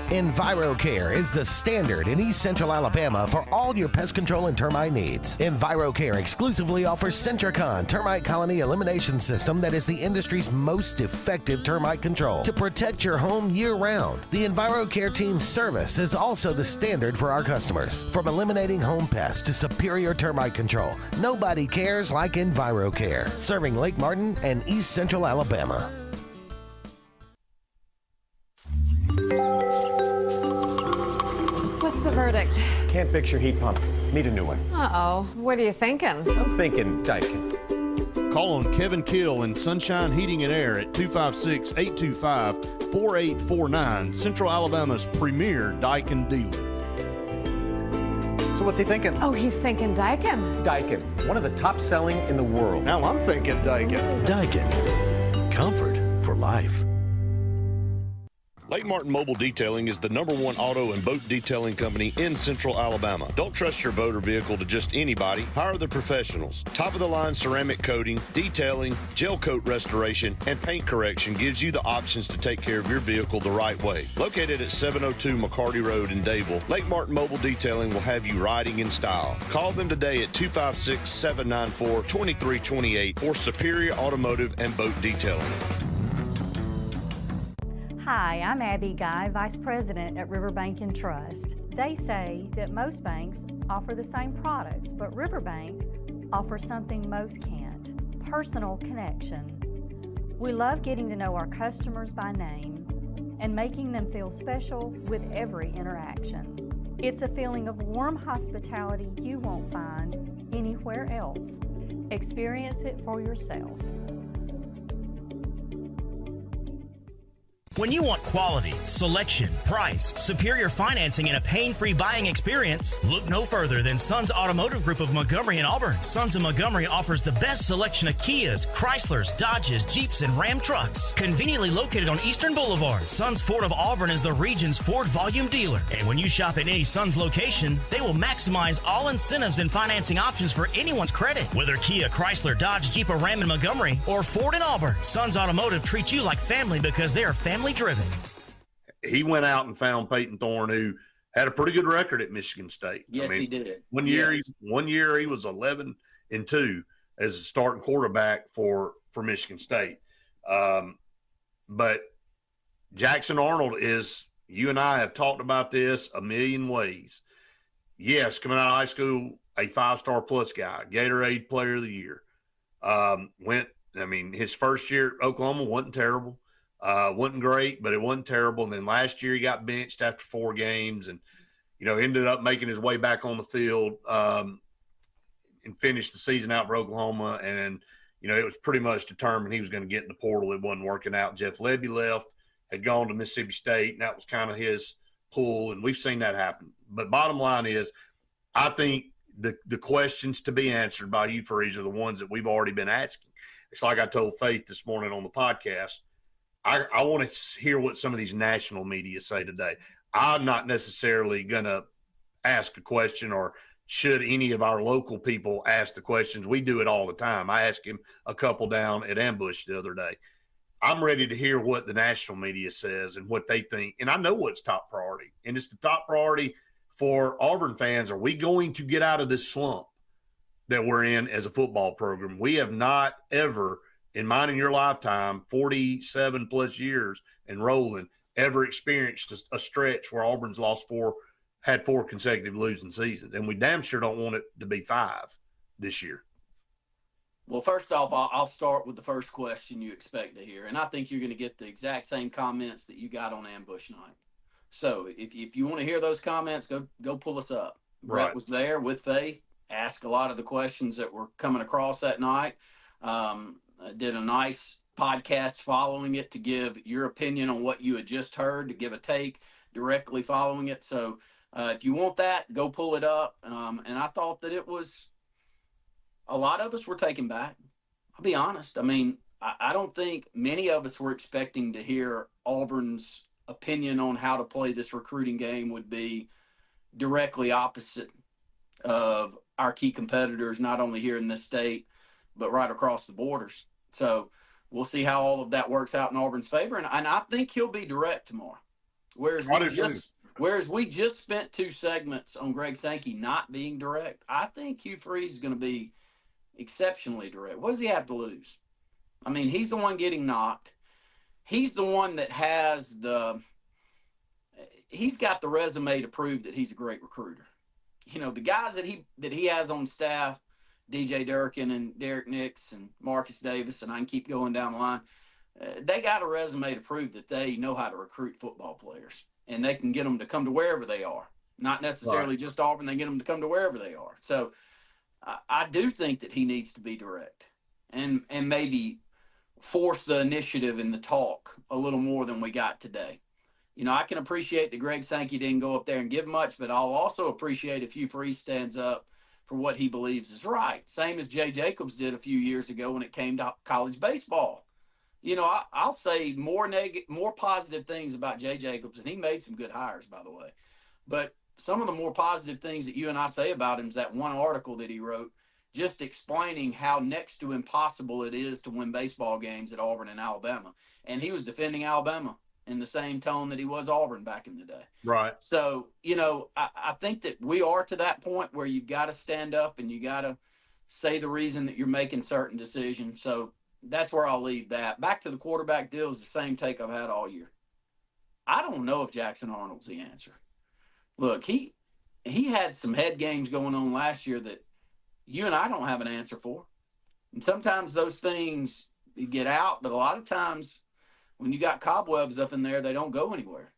EnviroCare is the standard in East Central Alabama for all your pest control and termite needs. EnviroCare exclusively offers Centricon termite colony elimination system that is the industry's most effective termite control to protect your home year-round. The EnviroCare team's service is also the standard for our customers. From eliminating home pests to superior termite control, nobody cares like EnviroCare, serving Lake Martin and East Central Alabama. What's the verdict? Can't fix your heat pump. Need a new one. Uh-oh. What are you thinking? I'm thinking Daikin. Call on Kevin Kill and Sunshine Heating and Air at 256-825-4849, Central Alabama's premier Daikin dealer. So what's he thinking? Oh, he's thinking Daikin. Daikin, one of the top selling in the world. Now I'm thinking Daikin. Daikin. Comfort for life. Lake Martin Mobile Detailing is the #1 auto and boat detailing company in Central Alabama. Don't trust your boat or vehicle to just anybody. Hire the professionals. Top-of-the-line ceramic coating, detailing, gel coat restoration, and paint correction gives you the options to take care of your vehicle the right way. Located at 702 McCarty Road in Dadeville, Lake Martin Mobile Detailing will have you riding in style. Call them today at 256-794-2328 or Superior Automotive and Boat Detailing. Hi, I'm Abby Guy, Vice President at Riverbank and Trust. They say that most banks offer the same products, but Riverbank offers something most can't: personal connection. We love getting to know our customers by name and making them feel special with every interaction. It's a feeling of warm hospitality you won't find anywhere else. Experience it for yourself. When you want quality, selection, price, superior financing, and a pain-free buying experience, look no further than Sons Automotive Group of Montgomery and Auburn. Sons of Montgomery offers the best selection of Kias, Chryslers, Dodges, Jeeps, and Ram trucks. Conveniently located on Eastern Boulevard, Sons Ford of Auburn is the region's Ford volume dealer. And when you shop at any Sons location, they will maximize all incentives and financing options for anyone's credit. Whether Kia, Chrysler, Dodge, Jeep, or Ram in Montgomery, or Ford in Auburn, Sons Automotive treats you like family because they are family driven. He went out and found Peyton Thorne, who had a pretty good record at Michigan State. Yes, he did. One year he was 11-2 as a starting quarterback for Michigan State. But Jackson Arnold is, you and I have talked about this a million ways. Yes, coming out of high school, a 5-star plus guy, Gatorade Player of the Year. His first year at Oklahoma wasn't terrible. Wasn't great, but it wasn't terrible. And then last year he got benched after 4 games and, ended up making his way back on the field and finished the season out for Oklahoma. And, it was pretty much determined he was going to get in the portal. It wasn't working out. Jeff Lebby left, had gone to Mississippi State, and that was kind of his pull. And we've seen that happen. But bottom line is, I think the questions to be answered by you, Freeze, are the ones that we've already been asking. It's like I told Faith this morning on the podcast. I want to hear what some of these national media say today. I'm not necessarily going to ask a question, or should any of our local people ask the questions. We do it all the time. I asked him a couple down at Ambush the other day. I'm ready to hear what the national media says and what they think. And I know what's top priority. And it's the top priority for Auburn fans. Are we going to get out of this slump that we're in as a football program? We have not ever, in mine and your lifetime, 47 plus years and rolling, ever experienced a stretch where Auburn's had 4 consecutive losing seasons. And we damn sure don't want it to be 5 this year. Well, first off, I'll start with the first question you expect to hear. And I think you're going to get the exact same comments that you got on Ambush Night. So if you want to hear those comments, go pull us up. Brett was there with Faith, asked a lot of the questions that were coming across that night. Did a nice podcast following it to give your opinion on what you had just heard, to give a take directly following it. So if you want that, go pull it up. And I thought that it was a lot of us were taken back. I'll be honest. I mean, I don't think many of us were expecting to hear Auburn's opinion on how to play this recruiting game would be directly opposite of our key competitors, not only here in this state, but right across the borders. So we'll see how all of that works out in Auburn's favor. And I think he'll be direct tomorrow. Whereas we just spent 2 segments on Greg Sankey not being direct, I think Hugh Freeze is going to be exceptionally direct. What does he have to lose? I mean, he's the one getting knocked. He's the one that he's got the resume to prove that he's a great recruiter. The guys that he has on staff, DJ Durkin and Derek Nix and Marcus Davis, and I can keep going down the line, they got a resume to prove that they know how to recruit football players, and they can get them to come to wherever they are. Not necessarily just Auburn, they get them to come to wherever they are. So I do think that he needs to be direct and maybe force the initiative in the talk a little more than we got today. I can appreciate that Greg Sankey didn't go up there and give much, but I'll also appreciate if Hugh Freeze stands up for what he believes is right. Same as Jay Jacobs did a few years ago when it came to college baseball. I'll say more positive things about Jay Jacobs, and he made some good hires, by the way. But some of the more positive things that you and I say about him is that one article that he wrote just explaining how next to impossible it is to win baseball games at Auburn and Alabama. And he was defending Alabama in the same tone that he was Auburn back in the day. Right. So, I think that we are to that point where you've got to stand up and you got to say the reason that you're making certain decisions. So that's where I'll leave that. Back to the quarterback deal is the same take I've had all year. I don't know if Jackson Arnold's the answer. Look, he had some head games going on last year that you and I don't have an answer for. And sometimes those things get out, but a lot of times when you got cobwebs up in there, they don't go anywhere.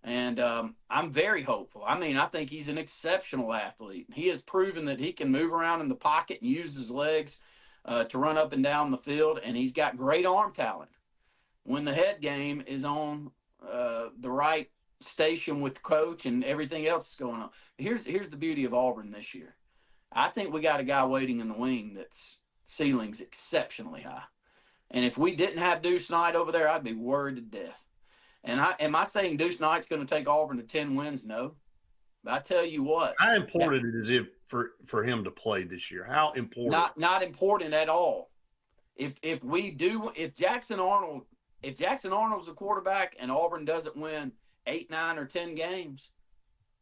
And I'm very hopeful. I mean, I think he's an exceptional athlete. He has proven that he can move around in the pocket and use his legs to run up and down the field, and he's got great arm talent. when the head game is on the right station with the coach and everything else that's going on. Here's the beauty of Auburn this year. I think we got a guy waiting in the wing that's ceiling's exceptionally high. And if we didn't have Deuce Knight over there, I'd be worried to death. And am I saying Deuce Knight's going to take Auburn to 10 wins? No. But I tell you what. How important it is for him to play this year? How important? Not important at all. If Jackson Arnold's the quarterback and Auburn doesn't win 8, 9, or 10 games,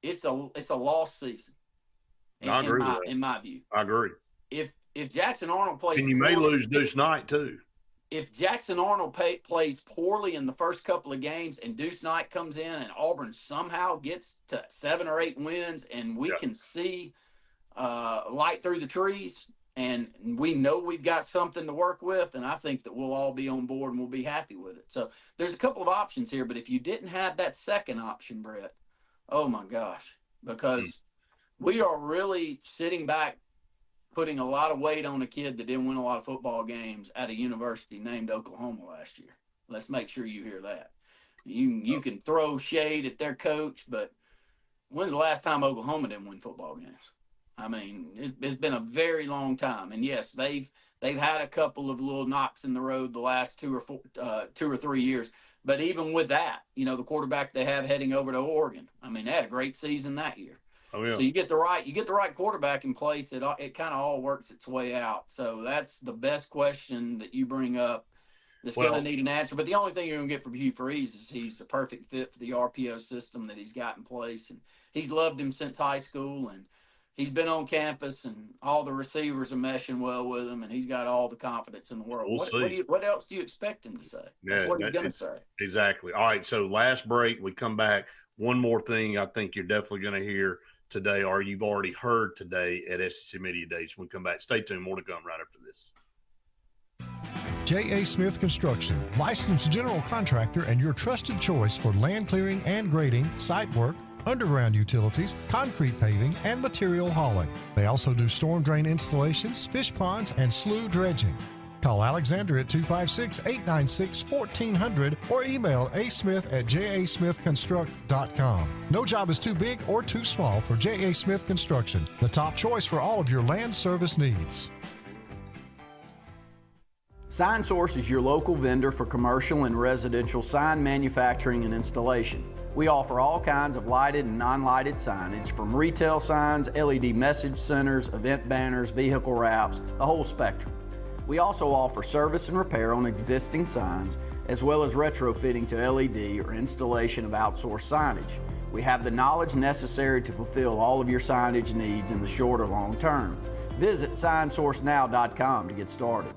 it's a lost season. I agree with that. In my view. I agree. If Jackson Arnold plays, and you may lose Deuce Knight too. If Jackson Arnold plays poorly in the first couple of games and Deuce Knight comes in and Auburn somehow gets to 7 or 8 wins and we can see light through the trees and we know we've got something to work with, and I think that we'll all be on board and we'll be happy with it. So there's a couple of options here, but if you didn't have that second option, Brett, oh my gosh, because we are really sitting back putting a lot of weight on a kid that didn't win a lot of football games at a university named Oklahoma last year. Let's make sure you hear that. You can throw shade at their coach, but when's the last time Oklahoma didn't win football games? I mean, it's been a very long time. And yes, they've had a couple of little knocks in the road the last 2 or 3 years. But even with that, the quarterback they have heading over to Oregon, I mean, they had a great season that year. Oh, yeah. So you get the right quarterback in place. It kind of all works its way out. So that's the best question that you bring up. That's going to need an answer. But the only thing you're going to get from Hugh Freeze is he's a perfect fit for the RPO system that he's got in place, and he's loved him since high school, and he's been on campus, and all the receivers are meshing well with him, and he's got all the confidence in the world. We'll see. What else do you expect him to say? That's what he's going to say. Exactly. All right. So last break, we come back. One more thing I think you're definitely going to hear today, or you've already heard today at SEC Media Days. When we come back, stay tuned. More to come right after this. J.A. Smith Construction, licensed general contractor and your trusted choice for land clearing and grading, site work, underground utilities, concrete paving, and material hauling. They also do storm drain installations, fish ponds, and slough dredging. Call Alexander at 256-896-1400 or email asmith@jasmithconstruct.com. No job is too big or too small for J.A. Smith Construction, the top choice for all of your land service needs. Sign Source is your local vendor for commercial and residential sign manufacturing and installation. We offer all kinds of lighted and non-lighted signage, from retail signs, LED message centers, event banners, vehicle wraps, the whole spectrum. We also offer service and repair on existing signs, as well as retrofitting to LED or installation of outsourced signage. We have the knowledge necessary to fulfill all of your signage needs in the short or long term. Visit signsourcenow.com to get started.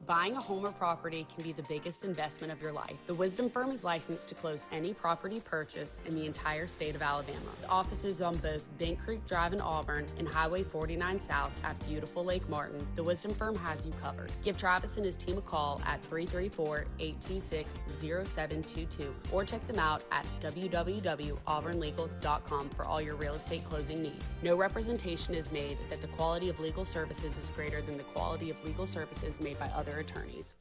Buying a home or property can be the biggest investment of your life. The Wisdom Firm is licensed to close any property purchase in the entire state of Alabama. The offices on both Bent Creek Drive in Auburn and Highway 49 South at beautiful Lake Martin. The Wisdom Firm has you covered. Give Travis and his team a call at 334-826-0722 or check them out at www.auburnlegal.com for all your real estate closing needs. No representation is made that the quality of legal services is greater than the quality of legal services made by other attorneys.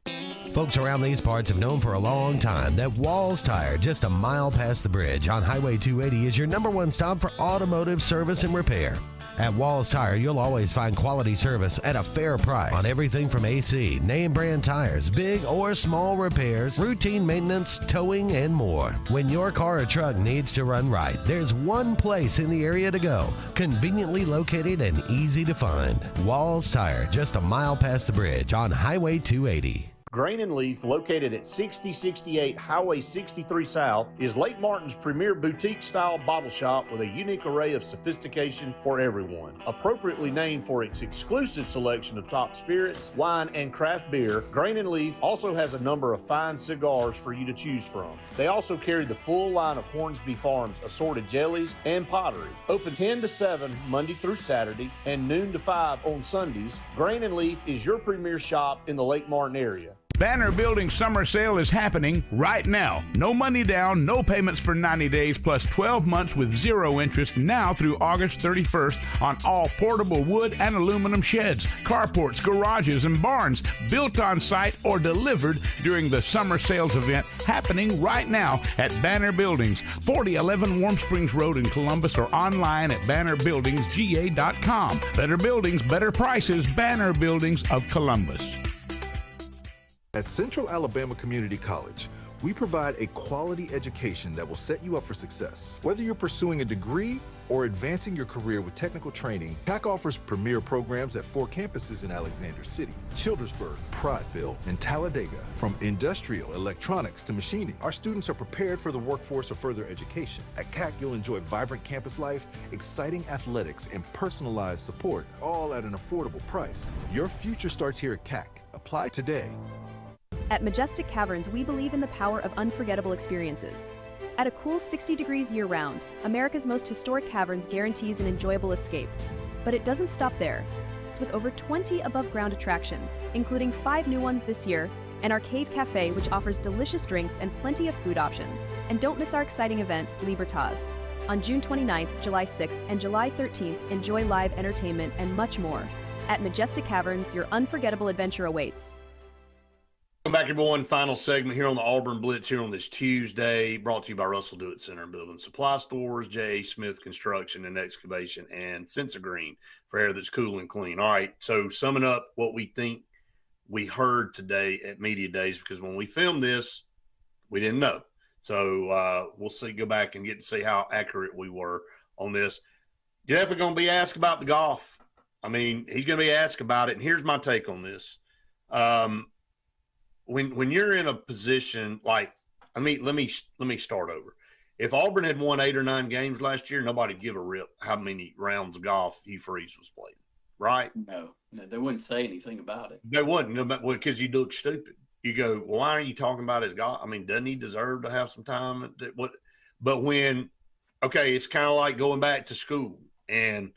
Folks around these parts have known for a long time that Walls Tire, just a mile past the bridge on Highway 280, is your #1 stop for automotive service and repair. At Walls Tire, you'll always find quality service at a fair price on everything from AC, name brand tires, big or small repairs, routine maintenance, towing, and more. When your car or truck needs to run right, there's one place in the area to go, conveniently located and easy to find. Walls Tire, just a mile past the bridge on Highway 280. Grain and Leaf, located at 6068 Highway 63 South, is Lake Martin's premier boutique-style bottle shop with a unique array of sophistication for everyone. Appropriately named for its exclusive selection of top spirits, wine, and craft beer, Grain and Leaf also has a number of fine cigars for you to choose from. They also carry the full line of Hornsby Farms assorted jellies and pottery. Open 10 to 7 Monday through Saturday and noon to 5 on Sundays, Grain and Leaf is your premier shop in the Lake Martin area. Banner Building Summer Sale is happening right now. No money down, no payments for 90 days, plus 12 months with zero interest now through August 31st on all portable wood and aluminum sheds, carports, garages, and barns built on site or delivered during the summer sales event happening right now at Banner Buildings, 4011 Warm Springs Road in Columbus, or online at bannerbuildingsga.com. Better buildings, better prices, Banner Buildings of Columbus. At Central Alabama Community College, we provide a quality education that will set you up for success. Whether you're pursuing a degree or advancing your career with technical training, TAC offers premier programs at 4 campuses in Alexander City, Childersburg, Prattville, and Talladega. From industrial, electronics to machining, our students are prepared for the workforce or further education. At CAC, you'll enjoy vibrant campus life, exciting athletics, and personalized support, all at an affordable price. Your future starts here at CAC. Apply today. At Majestic Caverns, we believe in the power of unforgettable experiences. At a cool 60 degrees year-round, America's most historic caverns guarantees an enjoyable escape. But it doesn't stop there. With over 20 above-ground attractions, including 5 new ones this year, and our Cave Cafe, which offers delicious drinks and plenty of food options. And don't miss our exciting event, Libertas. On June 29th, July 6th, and July 13th, enjoy live entertainment and much more. At Majestic Caverns, your unforgettable adventure awaits. Welcome back, everyone. Final segment here on the Auburn Blitz here on this Tuesday, brought to you by Russell Do-It Center and Building Supply Stores, J.A. Smith Construction and Excavation, and Sensagreen for air that's cool and clean. All right, so summing up what we think we heard today at Media Days, because when we filmed this, we didn't know. So we'll see, go back and get to see how accurate we were on this. You're definitely going to be asked about the golf. I mean, he's going to be asked about it, and here's my take on this. When you're in a position like, I mean, let me start over. If Auburn had won 8 or 9 games last year, nobody'd give a rip how many rounds of golf Hugh Freeze was playing, right? No, they wouldn't say anything about it. They wouldn't, because you look stupid. You go, well, why are you talking about his golf? I mean, doesn't he deserve to have some time? But when, okay, it's kind of like going back to school, and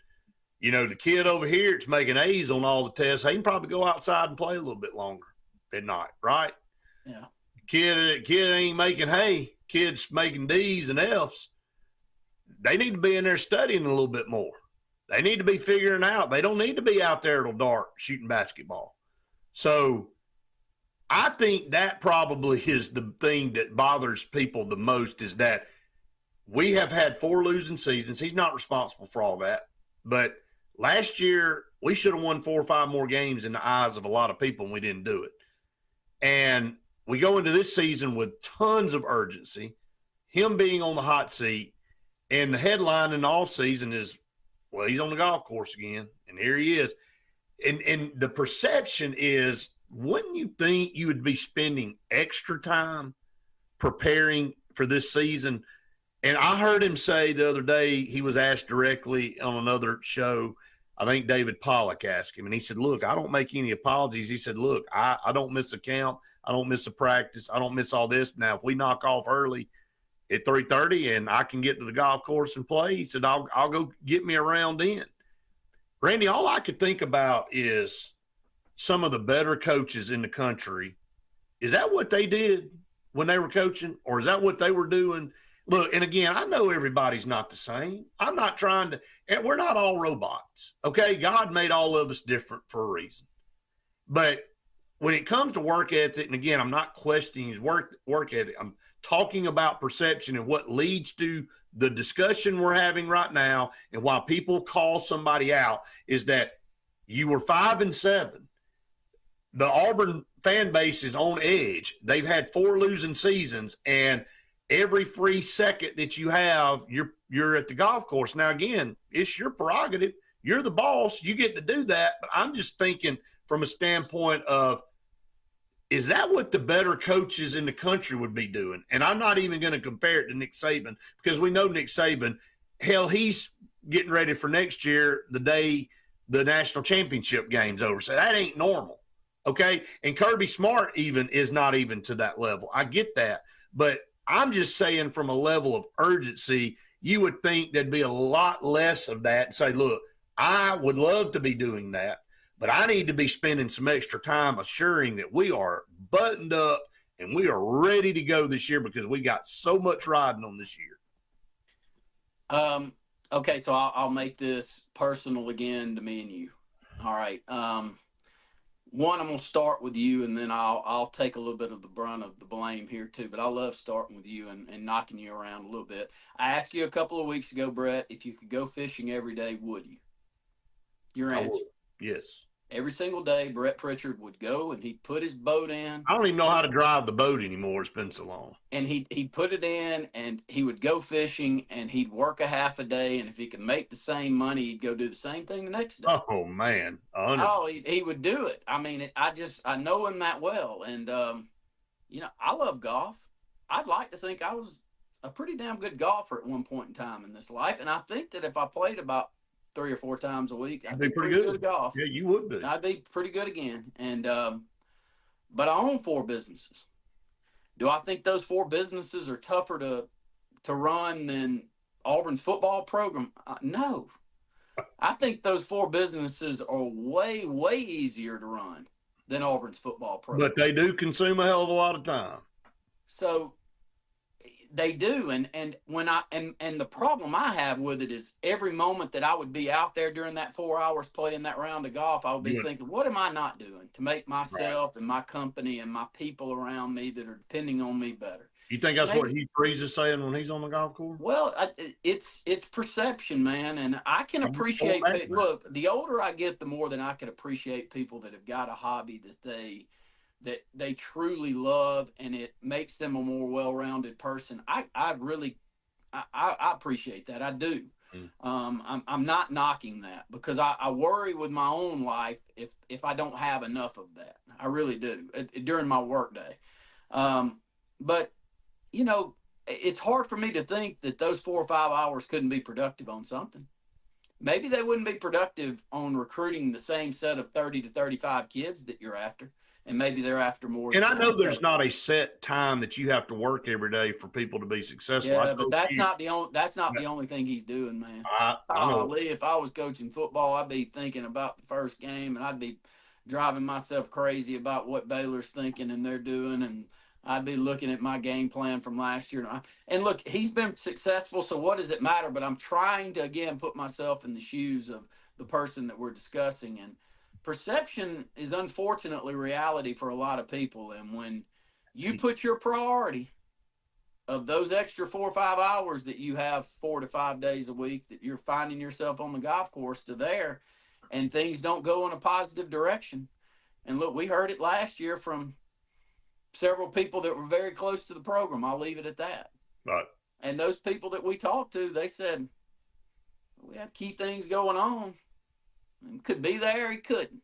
you know, the kid over here, it's making A's on all the tests. He can probably go outside and play a little bit longer at night, right? Yeah. Kid ain't making hay. Kid's making D's and F's. They need to be in there studying a little bit more. They need to be figuring out. They don't need to be out there till dark shooting basketball. So I think that probably is the thing that bothers people the most, is that we have had 4 losing seasons. He's not responsible for all that. But last year, we should have won 4 or 5 more games in the eyes of a lot of people, and we didn't do it. And we go into this season with tons of urgency, him being on the hot seat, and the headline in the offseason is, well, he's on the golf course again, and here he is. And the perception is, wouldn't you think you would be spending extra time preparing for this season? And I heard him say the other day, he was asked directly on another show, I think David Pollack asked him, and he said, look, I don't make any apologies. He said, look, I don't miss a count. I don't miss a practice. I don't miss all this. Now, if we knock off early at 3:30 and I can get to the golf course and play, he said, I'll go get me a round in. Randy, all I could think about is some of the better coaches in the country. Is that what they did when they were coaching, or is that what they were doing? Look, and again, I know everybody's not the same. I'm not trying to – and we're not all robots, okay? God made all of us different for a reason. But when it comes to work ethic, and again, I'm not questioning his work ethic. I'm talking about perception and what leads to the discussion we're having right now, and why people call somebody out is that you were 5-7. The Auburn fan base is on edge. They've had 4 losing seasons, and – every free second that you have, you're at the golf course. Now, again, it's your prerogative. You're the boss. You get to do that. But I'm just thinking from a standpoint of, is that what the better coaches in the country would be doing? And I'm not even going to compare it to Nick Saban, because we know Nick Saban, hell, he's getting ready for next year the day the national championship game's over. So that ain't normal, okay? And Kirby Smart even is not even to that level. I get that. But I'm just saying, from a level of urgency, you would think there'd be a lot less of that and say, look, I would love to be doing that, but I need to be spending some extra time assuring that we are buttoned up and we are ready to go this year because we got so much riding on this year. Okay, so I'll make this personal again to me and you. All right. One, I'm going to start with you, and then I'll take a little bit of the brunt of the blame here too. But I love starting with you and knocking you around a little bit. I asked you a couple of weeks ago, Brett, if you could go fishing every day, would you? Your answer? Yes. Every single day, Brett Pritchard would go and he'd put his boat in. I don't even know how to drive the boat anymore. It's been so long. And he'd put it in, and he would go fishing, and he'd work a half a day. And if he could make the same money, he'd go do the same thing the next day. Oh man! He would do it. I mean, I know him that well, and I love golf. I'd like to think I was a pretty damn good golfer at one point in time in this life, and I think that if I played about 3 or 4 times a week, I'd be pretty good at golf. Yeah, you would be. I'd be pretty good again. And but I own 4 businesses. Do I think those 4 businesses are tougher to run than Auburn's football program? No. I think those 4 businesses are way, way easier to run than Auburn's football program. But they do consume a hell of a lot of time. So they do, and when and the problem I have with it is every moment that I would be out there during that 4 hours playing that round of golf, I would be thinking, what am I not doing to make myself and my company and my people around me that are depending on me better? You think that's what Hugh Freeze is saying when he's on the golf course? Well, it's perception, man, and I can appreciate. Look, the older I get, the more that I can appreciate people that have got a hobby that they truly love, and it makes them a more well-rounded person. I appreciate that. I do. I'm not knocking that because I worry with my own life if I don't have enough of that. I really do during my work day. But it's hard for me to think that those 4 or 5 hours couldn't be productive on something. Maybe they wouldn't be productive on recruiting the same set of 30 to 35 kids that you're after. And maybe they're after more. And I know there's not a set time that you have to work every day for people to be successful. Yeah, but that's not the only thing he's doing, man. I know. Lee, if I was coaching football, I'd be thinking about the first game, and I'd be driving myself crazy about what Baylor's thinking and they're doing, and I'd be looking at my game plan from last year. And look, he's been successful, so what does it matter? But I'm trying to, again, put myself in the shoes of the person that we're discussing, and perception is unfortunately reality for a lot of people. And when you put your priority of those extra 4 or 5 hours that you have 4 to 5 days a week that you're finding yourself on the golf course to there, and things don't go in a positive direction. And look, we heard it last year from several people that were very close to the program. I'll leave it at that. Right. And those people that we talked to, they said, we have key things going on. And could be there, he couldn't,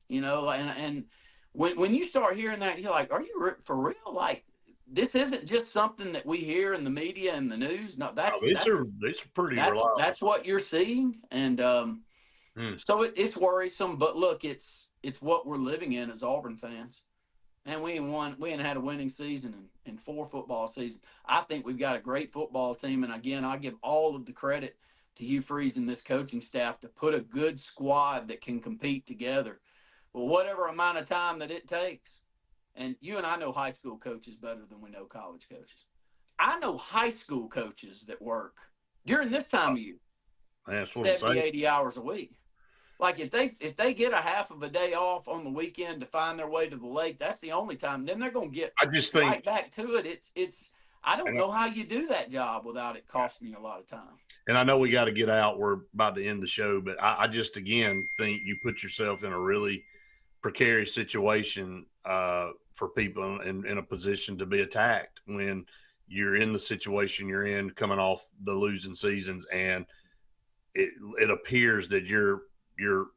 and when you start hearing that, you're like, are you for real? Like, this isn't just something that we hear in the media and the news. No, it's pretty reliable. That's what you're seeing. And so it's worrisome, but look, it's what we're living in as Auburn fans. And we ain't had a winning season in 4 football seasons. I think we've got a great football team. And again, I give all of the credit to Hugh Freeze and this coaching staff to put a good squad that can compete together. Well, whatever amount of time that it takes. And you and I know high school coaches better than we know college coaches. I know high school coaches that work during this time of year, 70, 80 hours a week. Like if they get a half of a day off on the weekend to find their way to the lake, that's the only time. Then they're going to get right back to it. I don't know how you do that job without it costing you a lot of time. And I know we got to get out. We're about to end the show, but I just, again, think you put yourself in a really precarious situation for people in a position to be attacked when you're in the situation you're in, coming off the losing seasons, and it appears that your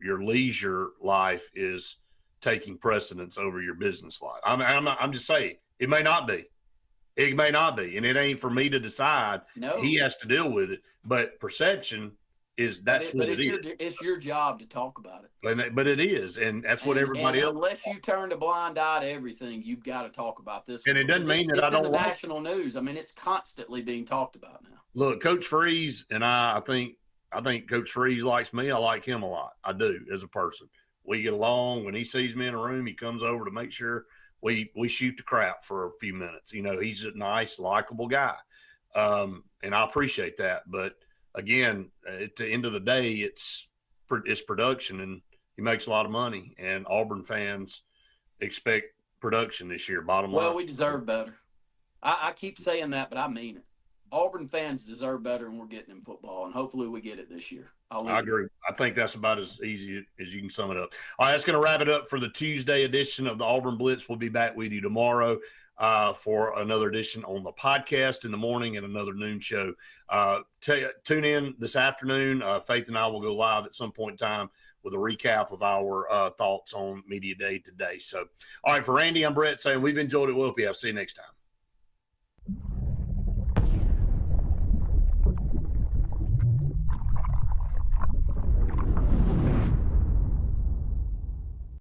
leisure life is taking precedence over your business life. I'm just saying it may not be. It may not be, and it ain't for me to decide. No. He has to deal with it. But perception is what it is. It's your job to talk about it. But it is, and that's what everybody else. Unless you turn a blind eye to everything, you've got to talk about this. And it doesn't mean that I don't. It's in the national news. I mean, it's constantly being talked about now. Look, Coach Freeze and I think Coach Freeze likes me. I like him a lot. I do as a person. We get along. When he sees me in a room, he comes over to make sure we shoot the crap for a few minutes. You know, he's a nice, likable guy. And I appreciate that. But again, at the end of the day, it's production, and he makes a lot of money, and Auburn fans expect production this year, bottom line. Well, we deserve better. I keep saying that, but I mean it. Auburn fans deserve better, and we're getting in football, and hopefully we get it this year. I agree. I think that's about as easy as you can sum it up. All right, that's going to wrap it up for the Tuesday edition of the Auburn Blitz. We'll be back with you tomorrow for another edition on the podcast in the morning and another noon show. Tune in this afternoon. Faith and I will go live at some point in time with a recap of our thoughts on Media Day today. So, all right, for Randy, I'm Brett saying we've enjoyed it. We'll see you next time.